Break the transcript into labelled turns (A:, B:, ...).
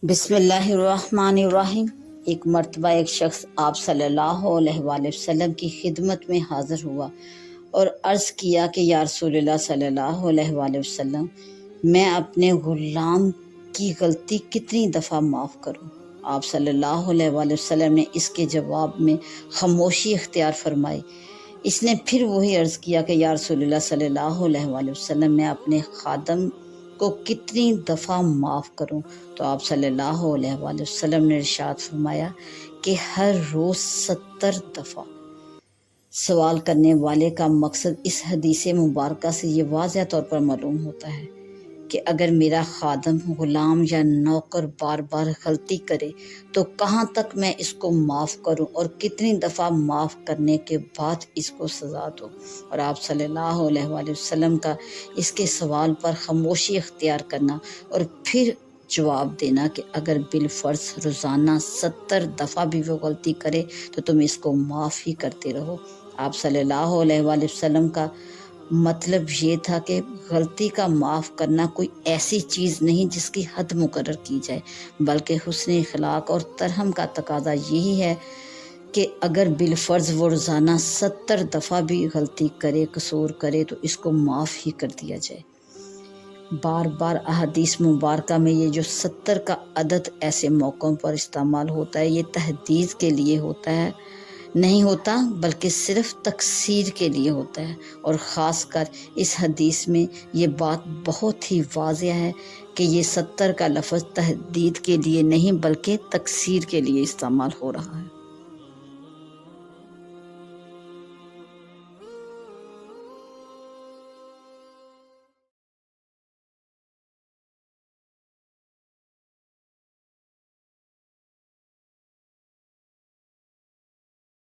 A: بسم اللہ الرحمن الرحیم۔ ایک مرتبہ ایک شخص آپ صلی اللہ علیہ وآلہ وسلم کی خدمت میں حاضر ہوا اور عرض کیا کہ یا رسول اللہ صلی اللہ علیہ وآلہ وسلم، میں اپنے غلام کی غلطی کتنی دفعہ معاف کروں؟ آپ صلی اللہ علیہ وآلہ وسلم نے اس کے جواب میں خاموشی اختیار فرمائی۔ اس نے پھر وہی عرض کیا کہ یا رسول اللہ صلی اللہ علیہ وآلہ وسلم، میں اپنے خادم کو کتنی دفعہ معاف کروں؟ تو آپ صلی اللہ علیہ وآلہ وسلم نے ارشاد فرمایا کہ ہر روز 70 دفعہ۔ سوال کرنے والے کا مقصد اس حدیث مبارکہ سے یہ واضح طور پر معلوم ہوتا ہے کہ اگر میرا خادم، غلام یا نوکر بار بار غلطی کرے تو کہاں تک میں اس کو معاف کروں اور کتنی دفعہ معاف کرنے کے بعد اس کو سزا دوں؟ اور آپ صلی اللہ علیہ وآلہ وسلم کا اس کے سوال پر خاموشی اختیار کرنا اور پھر جواب دینا کہ اگر بالفرض روزانہ 70 دفعہ بھی وہ غلطی کرے تو تم اس کو معاف ہی کرتے رہو۔ آپ صلی اللہ علیہ وآلہ وسلم کا مطلب یہ تھا کہ غلطی کا معاف کرنا کوئی ایسی چیز نہیں جس کی حد مقرر کی جائے، بلکہ حسن اخلاق اور ترحم کا تقاضا یہی ہے کہ اگر بالفرض وہ روزانہ 70 دفعہ بھی غلطی کرے، قصور کرے، تو اس کو معاف ہی کر دیا جائے۔ بار بار احادیث مبارکہ میں یہ جو 70 کا عدد ایسے موقعوں پر استعمال ہوتا ہے، یہ تحدید کے لیے نہیں ہوتا بلکہ صرف تکثیر کے لیے ہوتا ہے، اور خاص کر اس حدیث میں یہ بات بہت ہی واضح ہے کہ یہ 70 کا لفظ تحدید کے لیے نہیں بلکہ تکثیر کے لیے استعمال ہو رہا ہے۔